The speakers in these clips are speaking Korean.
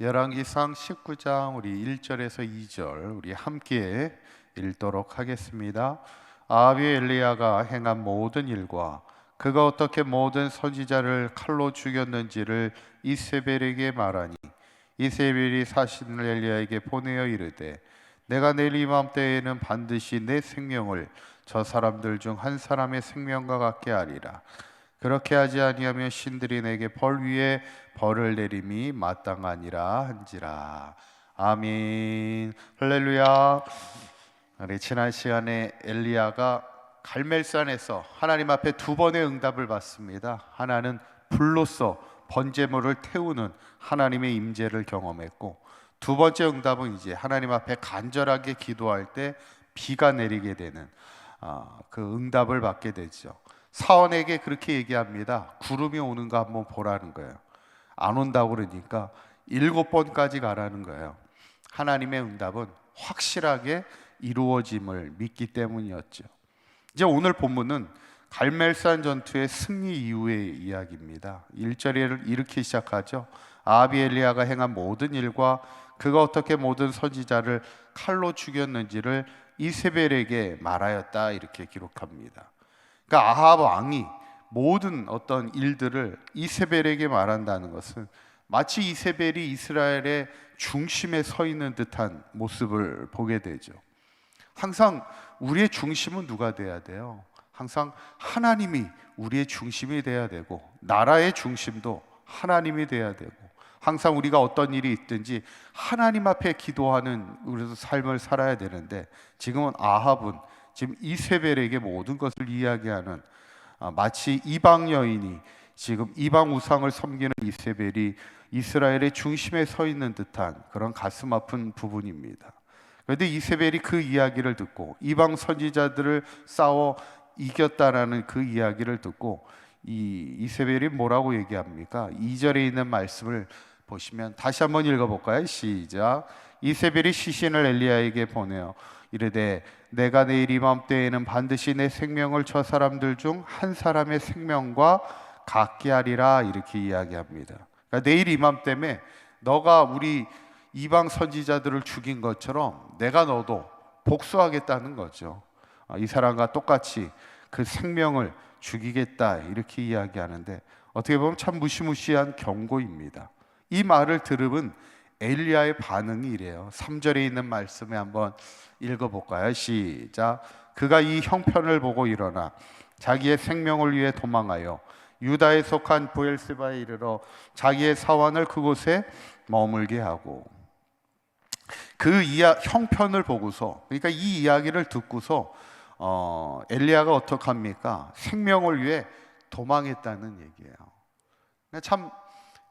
열왕기상 19장 우리 1절에서 2절 우리 함께 읽도록 하겠습니다. 아합이 엘리야가 행한 모든 일과 그가 어떻게 모든 선지자를 칼로 죽였는지를 이세벨에게 말하니 이세벨이 사신을 엘리야에게 보내어 이르되 내가 내일 이맘때에는 반드시 내 생명을 저 사람들 중 한 사람의 생명과 같게 하리라. 그렇게 하지 아니하면 신들이 내게 벌 위에 벌을 내림이 마땅하니라 한지라. 아멘. 할렐루야. 우리 지난 시간에 엘리야가 갈멜산에서 하나님 앞에 두 번의 응답을 받습니다. 하나는 불로써 번제물을 태우는 하나님의 임재를 경험했고, 두 번째 응답은 이제 하나님 앞에 간절하게 기도할 때 비가 내리게 되는 그 응답을 받게 되죠. 사원에게 그렇게 얘기합니다. 구름이 오는가 한번 보라는 거예요. 안 온다고 그러니까 7번까지 가라는 거예요. 하나님의 응답은 확실하게 이루어짐을 믿기 때문이었죠. 이제 오늘 본문은 갈멜산 전투의 승리 이후의 이야기입니다. 1절을 이렇게 시작하죠. 아합이 엘리야가 행한 모든 일과 그가 어떻게 모든 선지자를 칼로 죽였는지를 이세벨에게 말하였다, 이렇게 기록합니다. 그러니까 아합 왕이 모든 어떤 일들을 이세벨에게 말한다는 것은 마치 이세벨이 이스라엘의 중심에 서 있는 듯한 모습을 보게 되죠. 항상 우리의 중심은 누가 돼야 돼요? 항상 하나님이 우리의 중심이 돼야 되고, 나라의 중심도 하나님이 돼야 되고, 항상 우리가 어떤 일이 있든지 하나님 앞에 기도하는 우리의 삶을 살아야 되는데, 지금은 아합은 지금 이세벨에게 모든 것을 이야기하는, 마치 이방 여인이 지금 이방 우상을 섬기는 이세벨이 이스라엘의 중심에 서 있는 듯한 그런 가슴 아픈 부분입니다. 그런데 이세벨이 그 이야기를 듣고 이방 선지자들을 싸워 이겼다라는 그 이야기를 듣고 이세벨이 뭐라고 얘기합니까? 2절에 있는 말씀을 보시면 다시 한번 읽어볼까요? 시작. 이세벨이 시신을 엘리야에게 보내어 이르되 내가 내일 이맘때에는 반드시 내 생명을 저 사람들 중 한 사람의 생명과 같게 하리라, 이렇게 이야기합니다. 그러니까 내일 이맘때에 너가 우리 이방 선지자들을 죽인 것처럼 내가 너도 복수하겠다는 거죠. 이 사람과 똑같이 그 생명을 죽이겠다, 이렇게 이야기하는데 어떻게 보면 참 무시무시한 경고입니다. 이 말을 들으면 엘리야의 반응이 이래요. 3절에 있는 말씀에 한번 읽어볼까요? 시작. 그가 이 형편을 보고 일어나 자기의 생명을 위해 도망하여 유다에 속한 브엘세바에 이르러 자기의 사환을 그곳에 머물게 하고, 그 형편을 보고서, 그러니까 이 이야기를 듣고서 엘리야가 어떻게 합니까? 생명을 위해 도망했다는 얘기예요. 참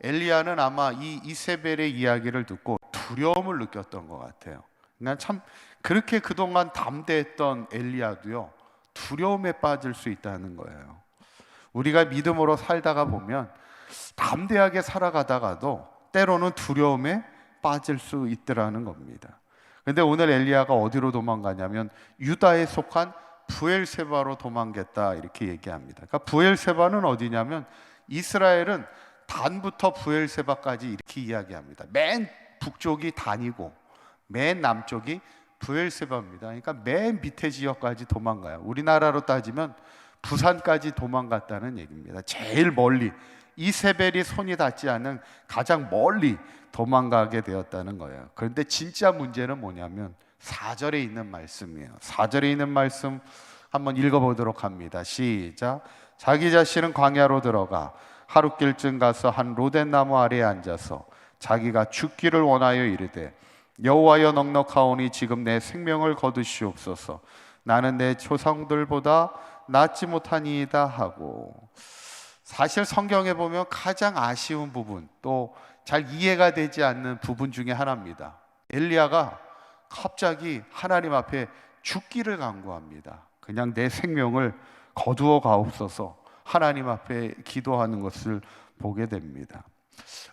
엘리야는 아마 이 이세벨의 이야기를 듣고 두려움을 느꼈던 것 같아요. 그러니까 참 그렇게 그동안 담대했던 엘리야도요, 두려움에 빠질 수 있다는 거예요. 우리가 믿음으로 살다가 보면 담대하게 살아가다가도 때로는 두려움에 빠질 수 있더라는 겁니다. 그런데 오늘 엘리야가 어디로 도망가냐면 유다에 속한 브엘세바로 도망갔다, 이렇게 얘기합니다. 그러니까 브엘세바는 어디냐면 이스라엘은 단부터 브엘세바까지 이렇게 이야기합니다. 맨 북쪽이 단이고 맨 남쪽이 브엘세바입니다. 그러니까 맨 밑에 지역까지 도망가요. 우리나라로 따지면 부산까지 도망갔다는 얘기입니다. 제일 멀리, 이세벨이 손이 닿지 않은 가장 멀리 도망가게 되었다는 거예요. 그런데 진짜 문제는 뭐냐면 4절에 있는 말씀이에요. 4절에 있는 말씀 한번 읽어보도록 합니다. 시작. 자기 자신은 광야로 들어가 하룻길쯤 가서 한 로덴 나무 아래에 앉아서 자기가 죽기를 원하여 이르되 여호와여 넉넉하오니 지금 내 생명을 거두시옵소서. 나는 내 조상들보다 낫지 못하니이다 하고. 사실 성경에 보면 가장 아쉬운 부분, 또 잘 이해가 되지 않는 부분 중에 하나입니다. 엘리야가 갑자기 하나님 앞에 죽기를 간구합니다. 그냥 내 생명을 거두어 가옵소서, 하나님 앞에 기도하는 것을 보게 됩니다.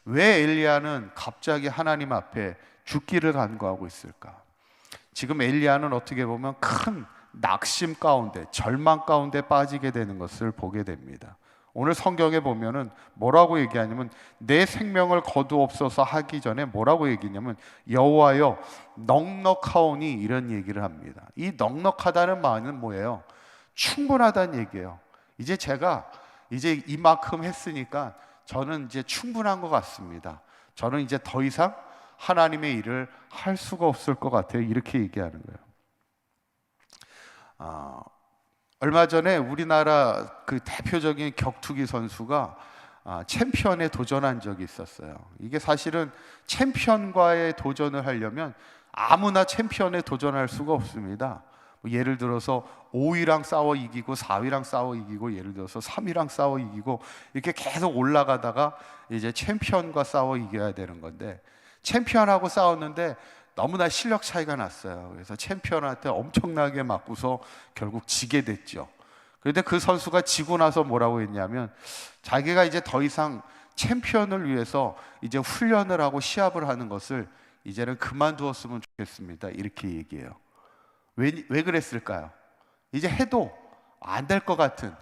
왜 엘리야는 갑자기 하나님 앞에 죽기를 간구하고 있을까? 지금 엘리야는 어떻게 보면 큰 낙심 가운데, 절망 가운데 빠지게 되는 것을 보게 됩니다. 오늘 성경에 보면은 뭐라고 얘기하냐면 내 생명을 거두옵소서 하기 전에 뭐라고 얘기냐면 여호와여 넉넉하오니 이런 얘기를 합니다. 이 넉넉하다는 말은 뭐예요? 충분하다는 얘기예요. 이제 제가 이제 이만큼 했으니까 저는 이제 충분한 것 같습니다. 저는 이제 더 이상 하나님의 일을 할 수가 없을 것 같아요. 이렇게 얘기하는 거예요. 얼마 전에 우리나라 그 대표적인 격투기 선수가 챔피언에 도전한 적이 있었어요. 이게 사실은 챔피언과의 도전을 하려면 아무나 챔피언에 도전할 수가 없습니다. 예를 들어서 5위랑 싸워 이기고 4위랑 싸워 이기고 예를 들어서 3위랑 싸워 이기고 이렇게 계속 올라가다가 이제 챔피언과 싸워 이겨야 되는 건데, 챔피언하고 싸웠는데 너무나 실력 차이가 났어요. 그래서 챔피언한테 엄청나게 맞고서 결국 지게 됐죠. 그런데 그 선수가 지고 나서 뭐라고 했냐면 자기가 이제 더 이상 챔피언을 위해서 이제 훈련을 하고 시합을 하는 것을 이제는 그만두었으면 좋겠습니다. 이렇게 얘기해요. 왜 그랬을까요? 이제 해도 안 될 것 같은,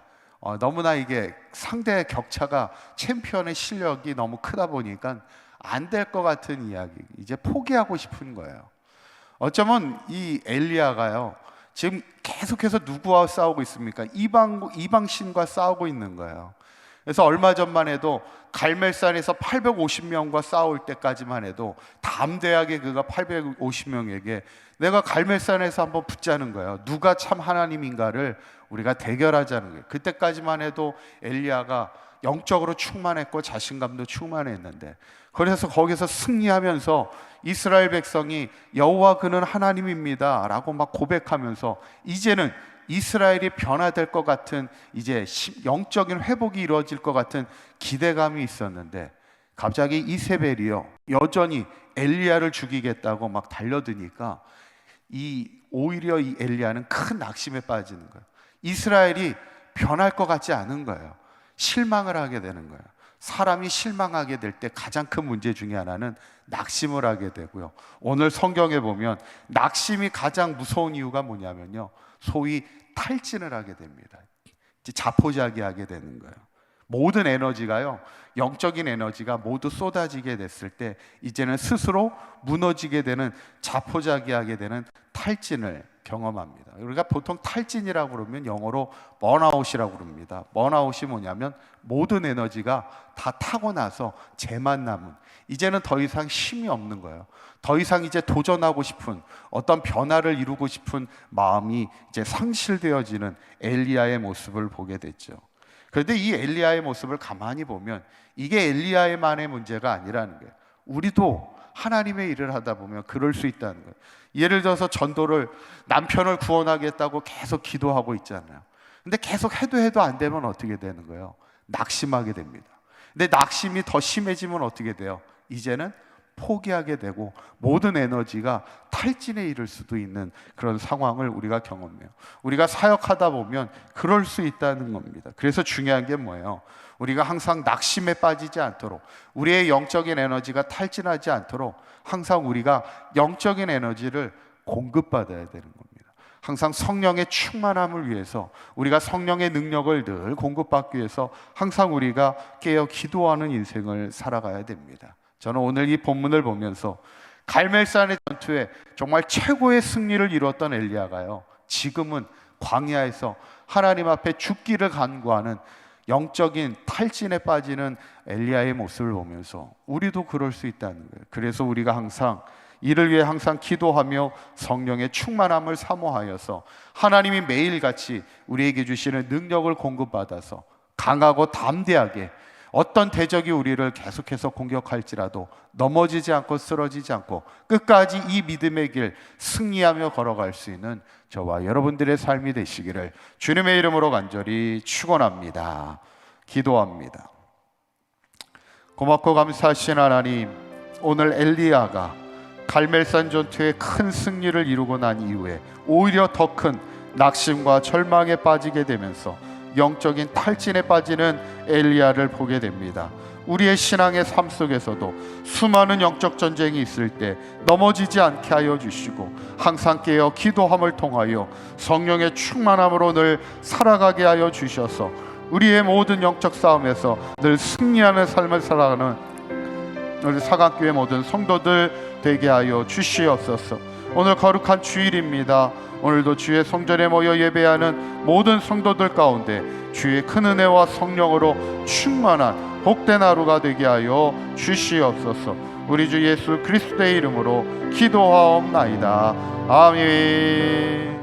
너무나 이게 상대의 격차가 챔피언의 실력이 너무 크다 보니까 안 될 것 같은 이야기, 이제 포기하고 싶은 거예요. 어쩌면 이 엘리야가요 지금 계속해서 누구와 싸우고 있습니까? 이방신과 싸우고 있는 거예요. 그래서 얼마 전만 해도 갈멜산에서 850명과 싸울 때까지만 해도 담대하게 그가 850명에게 내가 갈멜산에서 한번 붙자는 거예요. 누가 참 하나님인가를 우리가 대결하자는 거예요. 그때까지만 해도 엘리야가 영적으로 충만했고 자신감도 충만했는데, 그래서 거기서 승리하면서 이스라엘 백성이 여호와 그는 하나님입니다 라고 막 고백하면서 이제는 이스라엘이 변화될 것 같은, 이제 영적인 회복이 이루어질 것 같은 기대감이 있었는데, 갑자기 이세벨이요 여전히 엘리야를 죽이겠다고 막 달려드니까 오히려 이 엘리야는 큰 낙심에 빠지는 거예요. 이스라엘이 변할 것 같지 않은 거예요. 실망을 하게 되는 거예요. 사람이 실망하게 될 때 가장 큰 문제 중에 하나는 낙심을 하게 되고요. 오늘 성경에 보면 낙심이 가장 무서운 이유가 뭐냐면요, 소위 탈진을 하게 됩니다. 자포자기하게 되는 거예요. 모든 에너지가요, 영적인 에너지가 모두 쏟아지게 됐을 때 이제는 스스로 무너지게 되는, 자포자기하게 되는 탈진을 경험합니다. 우리가 보통 탈진이라고 그러면 영어로 번아웃이라고 그럽니다. 번아웃이 뭐냐면 모든 에너지가 다 타고 나서 재만 남은, 이제는 더 이상 힘이 없는 거예요. 더 이상 이제 도전하고 싶은, 어떤 변화를 이루고 싶은 마음이 이제 상실되어지는 엘리야의 모습을 보게 됐죠. 그런데 이 엘리야의 모습을 가만히 보면 이게 엘리야만의 문제가 아니라는 거예요. 우리도 하나님의 일을 하다 보면 그럴 수 있다는 거예요. 예를 들어서 전도를, 남편을 구원하겠다고 계속 기도하고 있잖아요. 근데 계속 해도 안 되면 어떻게 되는 거예요? 낙심하게 됩니다. 근데 낙심이 더 심해지면 어떻게 돼요? 이제는 포기하게 되고 모든 에너지가 탈진에 이를 수도 있는 그런 상황을 우리가 경험해요. 우리가 사역하다 보면 그럴 수 있다는 겁니다. 그래서 중요한 게 뭐예요? 우리가 항상 낙심에 빠지지 않도록, 우리의 영적인 에너지가 탈진하지 않도록 항상 우리가 영적인 에너지를 공급받아야 되는 겁니다. 항상 성령의 충만함을 위해서, 우리가 성령의 능력을 늘 공급받기 위해서 항상 우리가 깨어 기도하는 인생을 살아가야 됩니다. 저는 오늘 이 본문을 보면서 갈멜산의 전투에 정말 최고의 승리를 이뤘던 엘리야가요, 지금은 광야에서 하나님 앞에 죽기를 간구하는 영적인 탈진에 빠지는 엘리야의 모습을 보면서 우리도 그럴 수 있다는 거예요. 그래서 우리가 항상 이를 위해 항상 기도하며 성령의 충만함을 사모하여서 하나님이 매일같이 우리에게 주시는 능력을 공급받아서 강하고 담대하게 어떤 대적이 우리를 계속해서 공격할지라도 넘어지지 않고 쓰러지지 않고 끝까지 이 믿음의 길 승리하며 걸어갈 수 있는 저와 여러분들의 삶이 되시기를 주님의 이름으로 간절히 축원합니다. 기도합니다. 고맙고 감사하신 하나님, 오늘 엘리야가 갈멜산 전투에 큰 승리를 이루고 난 이후에 오히려 더 큰 낙심과 절망에 빠지게 되면서 영적인 탈진에 빠지는 엘리야를 보게 됩니다. 우리의 신앙의 삶 속에서도 수많은 영적 전쟁이 있을 때 넘어지지 않게 하여 주시고 항상 깨어 기도함을 통하여 성령의 충만함으로 늘 살아가게 하여 주셔서 우리의 모든 영적 싸움에서 늘 승리하는 삶을 살아가는 우리 사각교회 모든 성도들 되게 하여 주시옵소서. 오늘 거룩한 주일입니다. 오늘도 주의 성전에 모여 예배하는 모든 성도들 가운데 주의 큰 은혜와 성령으로 충만한 복된 하루가 되게 하여 주시옵소서. 우리 주 예수 그리스도의 이름으로 기도하옵나이다. 아멘.